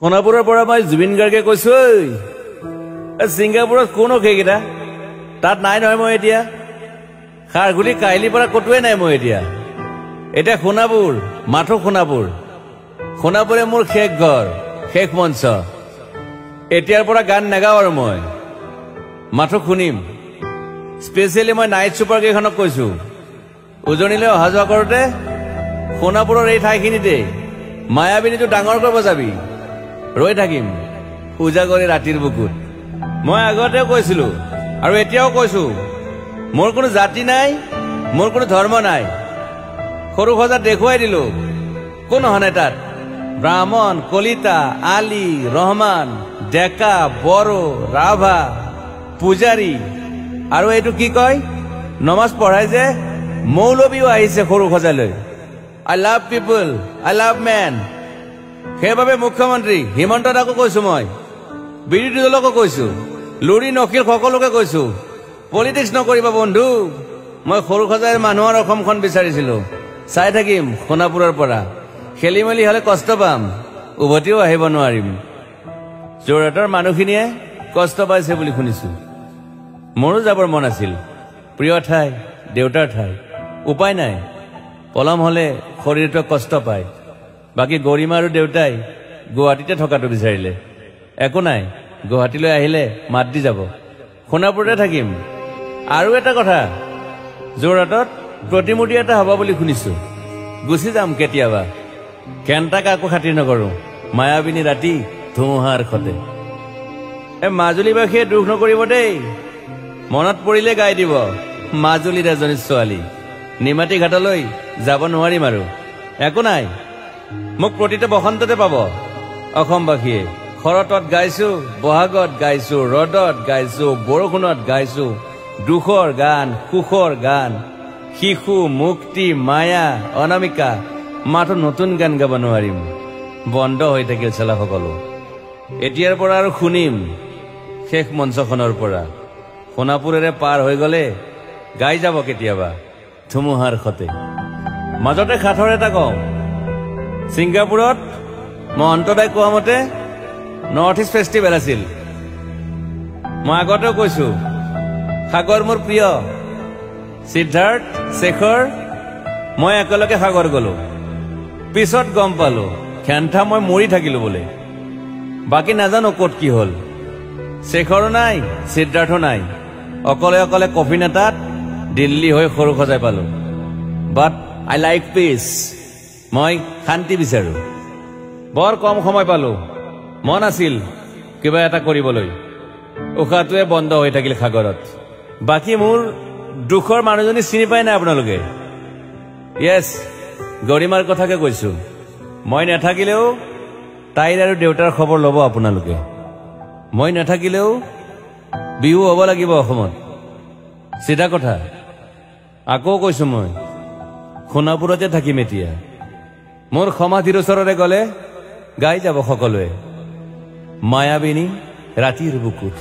সোণাপুৰৰ পৰা মই জুবিন গাৰ্গে কৈছো ছিংগাপুৰত কোন সেইকেইটা তাত নাই নহয় মই এতিয়া খাৰগুলি কাহিলীৰ পৰা কতোৱে নাই মই এতিয়া সোণাপুৰ মাথো সোণাপুৰে মোৰ শেষ ঘৰ শেষ মঞ্চ এতিয়াৰ পৰা গান নাগাওঁ আৰু মই মাথো শুনিম স্পেচিয়েলি মই নাইট ছুপাৰ কেইখনক কৈছো উজনিলৈ অহা যোৱা কৰোঁতে সোণাপুৰৰ এই ঠাইখিনিতে মায়াবিনীটো ডাঙৰ কৰিব যাবি ৰৈ থাকিম উজাগৰে ৰাতিৰ বুকুত মই আগতেও কৈছিলো আৰু এতিয়াও কৈছো মোৰ কোনো জাতি নাই মোৰ কোনো ধৰ্ম নাই সৰু সজা দেখুৱাই দিলো কোন হনে তাত ব্ৰাহ্মণ কলিতা আলী ৰহমান ডেকা বড়ো ৰাভা পূজাৰী আৰু এইটো কি কয় নমাজ পঢ়াই যে মৌলবীও আহিছে সৰু সজালৈ I love people I love man সেইবাবে মুখ্যমন্ত্ৰী হিমন্ত দাকো কৈছো মই বিৰোধী দলকো কৈছো লুৰি নকিল সকলোকে কৈছো পলিটিক্স নকৰিবা বন্ধু মই সৰু সজাই মানুহৰ অসমখন বিচাৰিছিলো চাই থাকিম সোণাপুৰৰ পৰা খেলি মেলি হলে কষ্ট পাম উভতিও আহিব নোৱাৰিম যোৰহাটৰ মানুহখিনিয়ে কষ্ট পাইছে বুলি শুনিছো মোৰো যাবৰ মন আছিল প্ৰিয় ঠাই দেউতাৰ ঠাই উপায় নাই পলম হলে শৰীৰটো কষ্ট পায় বাকী গৰিমা আৰু দেউতাই গুৱাহাটীতে থকাটো বিচাৰিলে একো নাই গুৱাহাটীলৈ আহিলে মাত দি যাব সোণাপুৰতে থাকিম আৰু এটা কথা যোৰহাটত প্ৰতিমূৰ্তি এটা হ'ব বুলি শুনিছো গুচি যাম কেতিয়াবা কেণ্টাক আকৌ খাতিৰ নকৰো মায়াবিনী ৰাতি ধুমুহাৰ খতে মাজুলীবাসীয়ে দুখ নকৰিব দেই মনত পৰিলে গাই দিব মাজুলীৰ এজনী ছোৱালী নিমাতী ঘাটলৈ যাব নোৱাৰিম আৰু একো নাই মোক প্ৰতিটো বসন্ততে পাব অসমবাসীয়ে শৰতত গাইছো বহাগত গাইছো ৰদত গাইছো বৰষুণত গাইছো দুখৰ গান সুখৰ গান শিশু মুক্তি মায়া অনামিকা মাথো নতুন গান গাব নোৱাৰিম বন্ধ হৈ থাকিল চেলা সকলো এতিয়াৰ পৰা আৰু শুনিম শেষ মঞ্চখনৰ পৰা সোণাপুৰেৰে পাৰ হৈ গলে গাই যাব কেতিয়াবা ধুমুহাৰ খতে মাজতে সাঁথৰ এটা কওঁ ছিংগাপুৰত মহন্তদাই কোৱা মতে নৰ্থ ইষ্ট ফেষ্টিভেল আছিল মই আগতেও কৈছো সাগৰ মোৰ প্ৰিয় সিদ্ধাৰ্থ শেখৰ মই একেলগে সাগৰ গলো পিছত গম পালো খেন্থা মই মৰি থাকিলো বোলে বাকী নাজানো ক'ত কি হল শেখৰো নাই সিদ্ধাৰ্থ নাই অকলে অকলে কফিন এটাত দিল্লী হৈ সৰু সজাই পালো বাট আই লাইক পিচ মই শান্তি বিচাৰো বৰ কম সময় পালো মন আছিল কিবা এটা কৰিবলৈ উশাহটোৱে বন্ধ হৈ থাকিল সাগৰত বাকী মোৰ দুখৰ মানুহজনী চিনি পাই নাই আপোনালোকে য়েছ গৰিমাৰ কথাকে কৈছো মই নাথাকিলেও তাইৰ আৰু দেউতাৰ খবৰ ল'ব আপোনালোকে মই নাথাকিলেও বিহু হ'ব লাগিব অসমত চিধা কথা আকৌ কৈছো মই সোণাপুৰতে থাকিম এতিয়া মোৰ সমাধিৰ ওচৰৰে গলে গাই যাব সকলোৱে মায়াবিনী ৰাতিৰ বুকুত